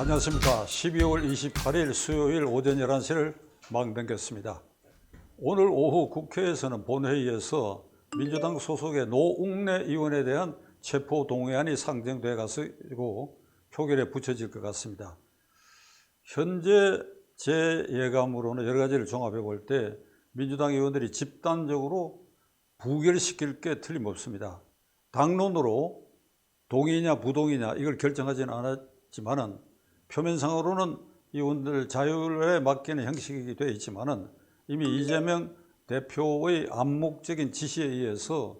안녕하십니까. 12월 28일 수요일 오전 11시를 막 넘겼습니다. 오늘 오후 국회에서는 본회의에서 민주당 소속의 노웅래 의원에 대한 체포동의안이 상정돼 가지고 표결에 붙여질 것 같습니다. 현재 제 예감으로는 여러 가지를 종합해 볼 때 민주당 의원들이 집단적으로 부결시킬 게 틀림없습니다. 당론으로 동의냐 부동의냐 이걸 결정하지는 않았지만은 표면상으로는 의원들 자율에 맡기는 형식이 되어 있지만은 이미 이재명 대표의 암묵적인 지시에 의해서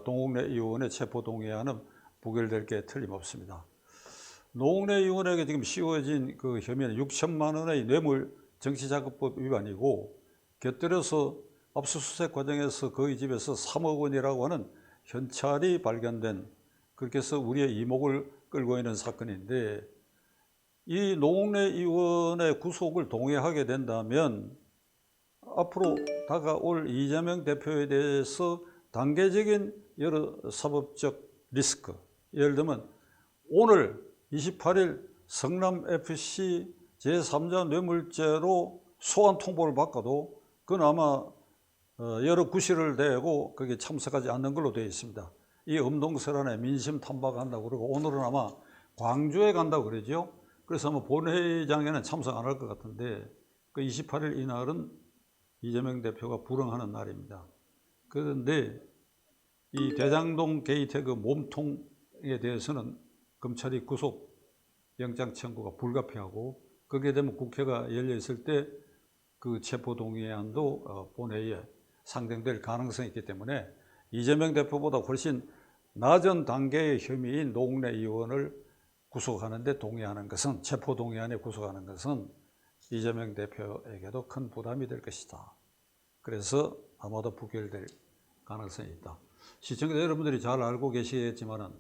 노웅래 의원의 체포동의안은 부결될 게 틀림없습니다. 노웅래 의원에게 지금 씌워진 그 혐의는 6천만 원의 뇌물 정치자금법 위반이고 곁들여서 압수수색 과정에서 그의 집에서 3억 원이라고 하는 현찰이 발견된, 그렇게 해서 우리의 이목을 끌고 있는 사건인데, 이 노웅래 의원의 구속을 동의하게 된다면 앞으로 다가올 이재명 대표에 대해서 단계적인 여러 사법적 리스크, 예를 들면 오늘 28일 성남FC 제3자 뇌물죄로 소환 통보를 받고도 그건 아마 여러 구실을 대고 거기에 참석하지 않는 걸로 되어 있습니다. 이 엄동설안에 민심 탐박한다고 그러고 오늘은 아마 광주에 간다고 그러죠. 그래서 아마 본회의장에는 참석 안 할 것 같은데, 그 28일 이날은 이재명 대표가 불응하는 날입니다. 그런데 이 대장동 게이트의 그 몸통에 대해서는 검찰이 구속 영장 청구가 불가피하고, 그게 되면 국회가 열려 있을 때 그 체포동의안도 본회의에 상정될 가능성이 있기 때문에 이재명 대표보다 훨씬 낮은 단계의 혐의인 노웅래 의원을 구속하는 데 동의하는 것은, 체포동의안에 구속하는 것은 이재명 대표에게도 큰 부담이 될 것이다. 그래서 아마도 부결될 가능성이 있다. 시청자 여러분들이 잘 알고 계시겠지만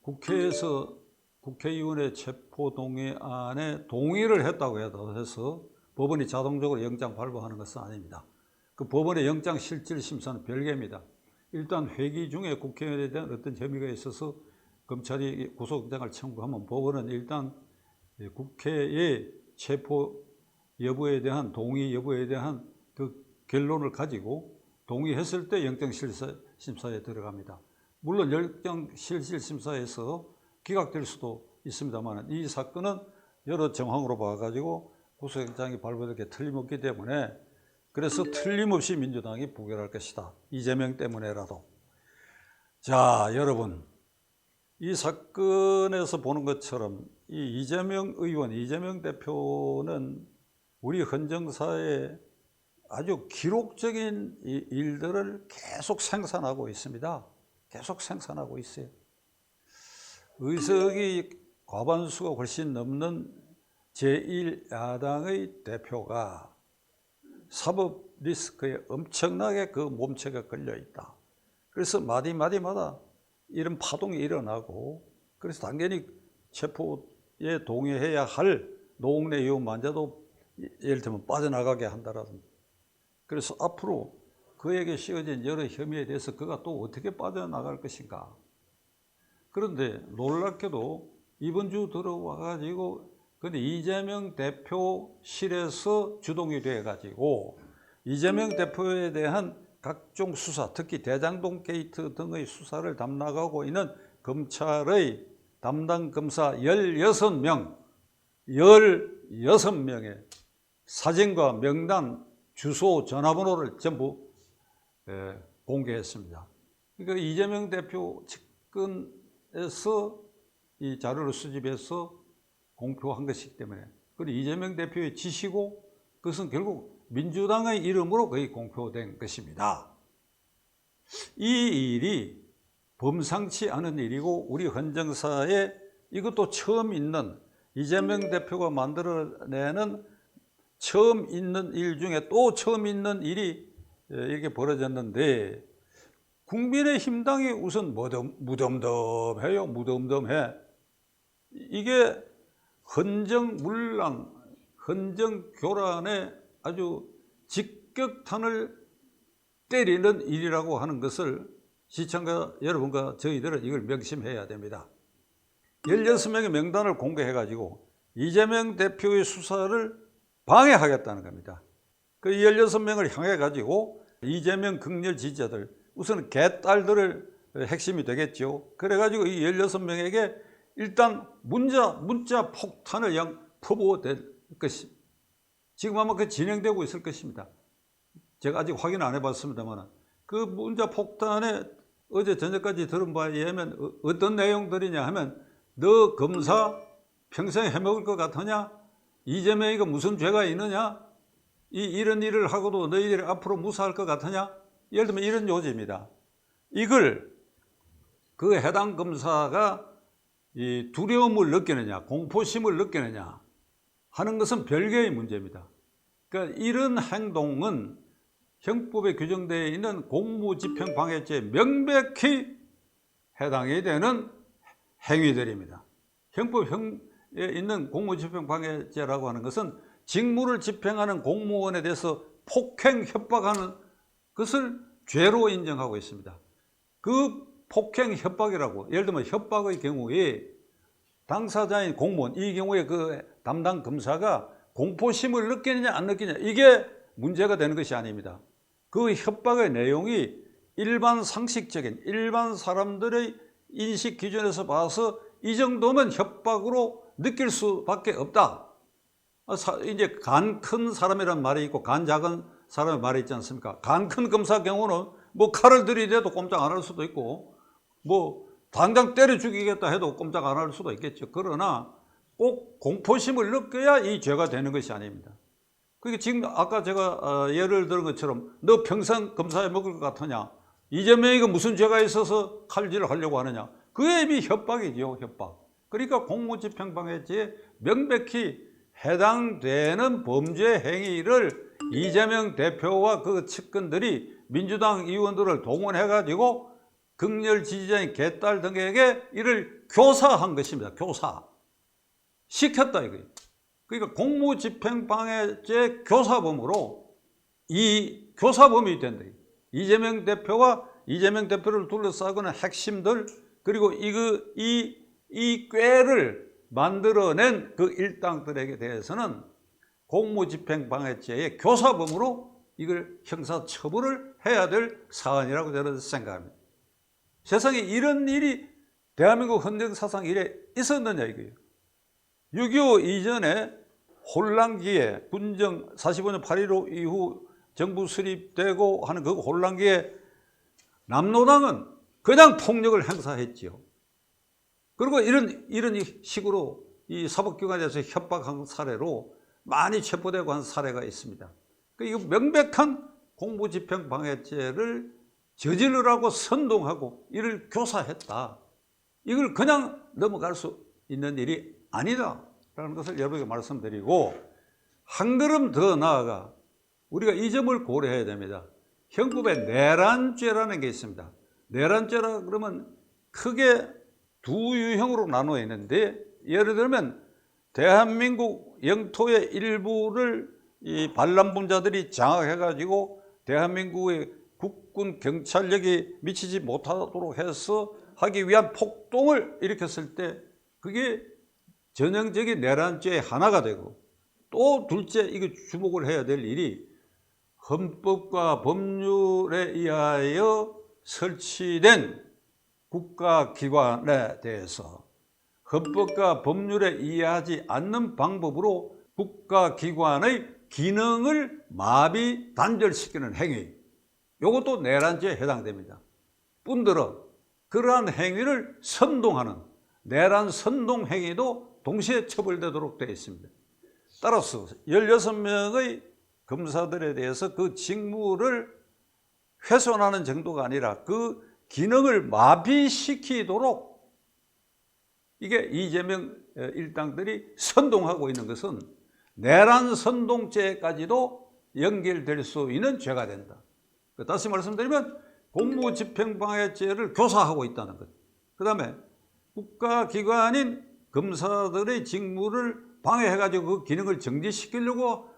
국회에서 국회의원의 체포동의안에 동의를 했다고 해서 법원이 자동적으로 영장 발부하는 것은 아닙니다. 그 법원의 영장 실질 심사는 별개입니다. 일단 회기 중에 국회의원에 대한 어떤 혐의가 있어서 검찰이 구속영장을 청구하면 법원은 일단 국회의 체포 여부에 대한, 동의 여부에 대한 그 결론을 가지고 동의했을 때 영장 실질심사에 들어갑니다. 물론 영장 실질심사에서 기각될 수도 있습니다만 이 사건은 여러 정황으로 봐가지고 구속영장이 발부될 게 틀림없기 때문에, 그래서 틀림없이 민주당이 부결할 것이다. 이재명 때문에라도. 자, 여러분, 이 사건에서 보는 것처럼 이 이재명 의원, 이재명 대표는 우리 헌정사에 아주 기록적인 일들을 계속 생산하고 있습니다. 계속 생산하고 있어요. 의석이 과반수가 훨씬 넘는 제1야당의 대표가 사법 리스크에 엄청나게 그 몸체가 걸려 있다. 그래서 마디마디마다 이런 파동이 일어나고, 그래서 당연히 체포에 동의해야 할 노웅래 의원만저도 예를 들면 빠져나가게 한다라든지. 그래서 앞으로 그에게 씌워진 여러 혐의에 대해서 그가 또 어떻게 빠져나갈 것인가. 그런데 놀랍게도 이번 주 들어와 가지고, 근데 이재명 대표실에서 주동이 돼 가지고 이재명 대표에 대한 각종 수사, 특히 대장동 게이트 등의 수사를 담당하고 있는 검찰의 담당 검사 16명의 사진과 명단, 주소, 전화번호를 전부 공개했습니다. 그러니까 이재명 대표 측근에서 이 자료를 수집해서 공표한 것이기 때문에, 그리고 이재명 대표의 지시고, 그것은 결국 민주당의 이름으로 거의 공표된 것입니다. 이 일이 범상치 않은 일이고 우리 헌정사에 이것도 처음 있는, 이재명 대표가 만들어내는 처음 있는 일 중에 또 처음 있는 일이 이렇게 벌어졌는데, 국민의힘당이 우선 무덤덤해요. 무덤덤해. 이게 헌정문란, 헌정교란에 아주 직격탄을 때리는 일이라고 하는 것을 시청자 여러분과 저희들은 이걸 명심해야 됩니다. 16명의 명단을 공개해가지고 이재명 대표의 수사를 방해하겠다는 겁니다. 그 16명을 향해가지고 이재명 극렬 지지자들, 우선 개딸들을 핵심이 되겠죠. 그래가지고 이 16명에게 일단 문자 폭탄을 퍼부어댈 것이 지금 아마 그 진행되고 있을 것입니다. 제가 아직 확인 안 해봤습니다만 그 문자 폭탄에 어제 저녁까지 들은 바에 의하면 어떤 내용들이냐 하면 너 검사 평생 해먹을 것 같으냐? 이재명이가 무슨 죄가 있느냐? 이런 일을 하고도 너희들이 앞으로 무사할 것 같으냐? 예를 들면 이런 요지입니다. 이걸 그 해당 검사가 이 두려움을 느끼느냐, 공포심을 느끼느냐 하는 것은 별개의 문제입니다. 그러니까 이런 행동은 형법에 규정되어 있는 공무집행방해죄에 명백히 해당이 되는 행위들입니다. 형법에 있는 공무집행방해죄라고 하는 것은 직무를 집행하는 공무원에 대해서 폭행, 협박하는 것을 죄로 인정하고 있습니다. 그 폭행, 협박이라고 예를 들면 협박의 경우에 당사자인 공무원, 이 경우에 그 담당 검사가 공포심을 느끼느냐 안 느끼느냐 이게 문제가 되는 것이 아닙니다. 그 협박의 내용이 일반 상식적인 일반 사람들의 인식 기준에서 봐서 이 정도면 협박으로 느낄 수밖에 없다. 이제 간 큰 사람이란 말이 있고 간 작은 사람의 말이 있지 않습니까? 간 큰 검사 경우는 뭐 칼을 들이대도 꼼짝 안 할 수도 있고 뭐 당장 때려 죽이겠다 해도 꼼짝 안 할 수도 있겠죠. 그러나 꼭 공포심을 느껴야 이 죄가 되는 것이 아닙니다. 그게 지금 아까 제가 예를 들은 것처럼 너 평생 검사에 먹을 것 같으냐? 이재명이가 무슨 죄가 있어서 칼질을 하려고 하느냐? 그게 이미 협박이죠, 협박. 그러니까 공무집행방해죄에 명백히 해당되는 범죄 행위를 이재명 대표와 그 측근들이 민주당 의원들을 동원해가지고 극렬 지지자인 개딸 등에게 이를 교사한 것입니다. 교사. 시켰다 이거예요. 그러니까 공무집행방해죄 교사범으로 이 교사범이 된다. 이재명 대표와 이재명 대표를 둘러싸고는 핵심들 그리고 이 꾀를 만들어낸 그 일당들에게 대해서는 공무집행방해죄의 교사범으로 이걸 형사처벌을 해야 될 사안이라고 저는 생각합니다. 세상에 이런 일이 대한민국 헌정사상 이래 있었느냐 이거예요. 6.25 이전에 혼란기에 군정 45년 8.15 이후 정부 수립되고 하는 그 혼란기에 남로당은 그냥 폭력을 행사했지요. 그리고 이런 식으로 이 사법기관에서 협박한 사례로 많이 체포되고 한 사례가 있습니다. 이거 명백한 공무집행방해죄를 저지르라고 선동하고 이를 교사했다. 이걸 그냥 넘어갈 수 있는 일이 아니다라는 것을 여러분에게 말씀드리고 한 걸음 더 나아가 우리가 이 점을 고려해야 됩니다. 형법에 내란죄라는 게 있습니다. 내란죄라 그러면 크게 두 유형으로 나누어 있는데 예를 들면 대한민국 영토의 일부를 이 반란분자들이 장악해가지고 대한민국의 국군 경찰력이 미치지 못하도록 해서 하기 위한 폭동을 일으켰을 때 그게 전형적인 내란죄의 하나가 되고 또 둘째 이거 주목을 해야 될 일이 헌법과 법률에 의하여 설치된 국가기관에 대해서 헌법과 법률에 의하지 않는 방법으로 국가기관의 기능을 마비 단절시키는 행위 이것도 내란죄에 해당됩니다. 뿐더러 그러한 행위를 선동하는 내란 선동 행위도 동시에 처벌되도록 되어 있습니다. 따라서 16명의 검사들에 대해서 그 직무를 훼손하는 정도가 아니라 그 기능을 마비시키도록 이게 이재명 일당들이 선동하고 있는 것은 내란 선동죄까지도 연결될 수 있는 죄가 된다. 다시 말씀드리면 공무집행방해죄를 교사하고 있다는 것. 그 다음에 국가기관인 검사들의 직무를 방해해가지고 그 기능을 정지시키려고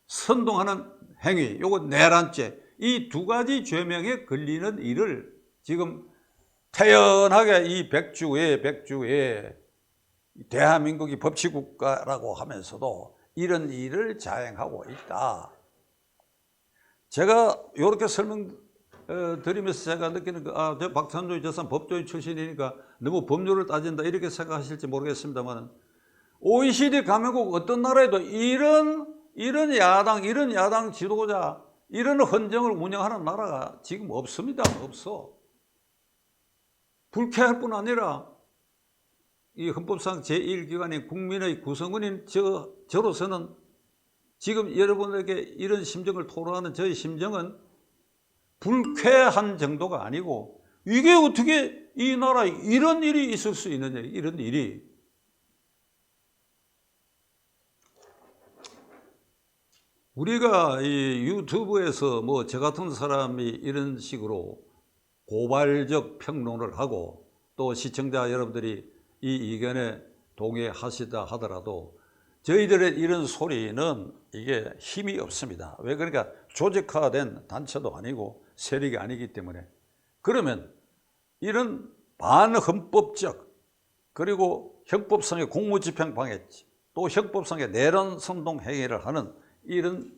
선동하는 행위, 요거 내란죄. 이 두 가지 죄명에 걸리는 일을 지금 태연하게 이 백주에 대한민국이 법치국가라고 하면서도 이런 일을 자행하고 있다. 제가 이렇게 설명드리면서 제가 느끼는 저 박찬조의 저사람 법조인 출신이니까 너무 법률을 따진다 이렇게 생각하실지 모르겠습니다만 OECD 가맹국 어떤 나라에도 이런 야당 지도자, 이런 헌정을 운영하는 나라가 지금 없습니다. 없어. 불쾌할 뿐 아니라 이 헌법상 제1기관인 국민의 구성원인 저로서는 지금 여러분에게 이런 심정을 토로하는 저의 심정은 불쾌한 정도가 아니고 이게 어떻게 이 나라에 이런 일이 있을 수 있느냐, 이런 일이. 우리가 이 유튜브에서 뭐 저 같은 사람이 이런 식으로 고발적 평론을 하고 또 시청자 여러분들이 이 의견에 동의하시다 하더라도 저희들의 이런 소리는 이게 힘이 없습니다. 왜 그러니까 조직화된 단체도 아니고 세력이 아니기 때문에. 그러면 이런 반헌법적 그리고 형법상의 공무집행 방해 또 형법상의 내란 선동 행위를 하는 이런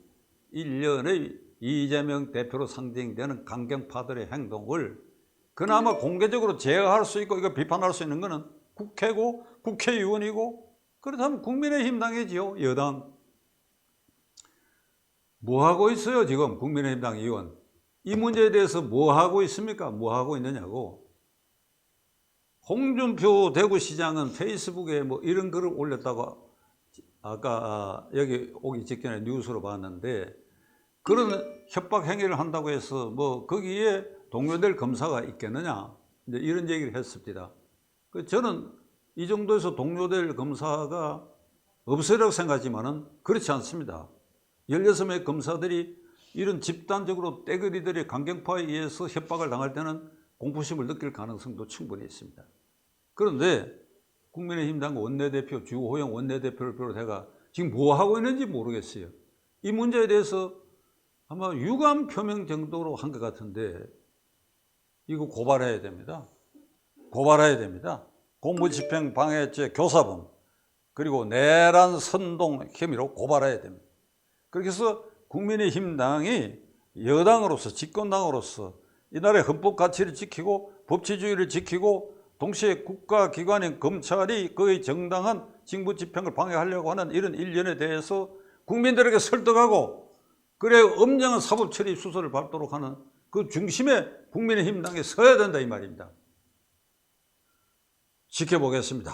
일련의 이재명 대표로 상징되는 강경파들의 행동을 그나마 공개적으로 제어할 수 있고 이거 비판할 수 있는 것은 국회고 국회의원이고 그렇다면 국민의힘 당이지요. 여당. 뭐하고 있어요 지금 국민의힘 당 의원. 이 문제에 대해서 뭐하고 있습니까? 뭐하고 있느냐고. 홍준표 대구시장은 페이스북에 뭐 이런 글을 올렸다고 아까 여기 오기 직전에 뉴스로 봤는데 그런 협박 행위를 한다고 해서 뭐 거기에 동료될 검사가 있겠느냐 이제 이런 얘기를 했습니다. 저는 이 정도에서 동료될 검사가 없으리라고 생각하지만은 그렇지 않습니다. 16명의 검사들이 이런 집단적으로 떼거리들의 강경파에 의해서 협박을 당할 때는 공포심을 느낄 가능성도 충분히 있습니다. 그런데 국민의힘 당 원내대표 주호영 원내대표를 비롯해가 지금 뭐 하고 있는지 모르겠어요. 이 문제에 대해서 아마 유감 표명 정도로 한 것 같은데 이거 고발해야 됩니다. 고발해야 됩니다. 공무집행 방해죄 교사범 그리고 내란 선동 혐의로 고발해야 됩니다. 그렇게 해서 국민의힘 당이 여당으로서 집권당으로서 이 나라의 헌법 가치를 지키고 법치주의를 지키고 동시에 국가기관인 검찰이 그의 정당한 직무집행을 방해하려고 하는 이런 일련에 대해서 국민들에게 설득하고 그래 엄정한 사법처리 수사를 밟도록 하는 그 중심에 국민의힘 당에 서야 된다 이 말입니다. 지켜보겠습니다.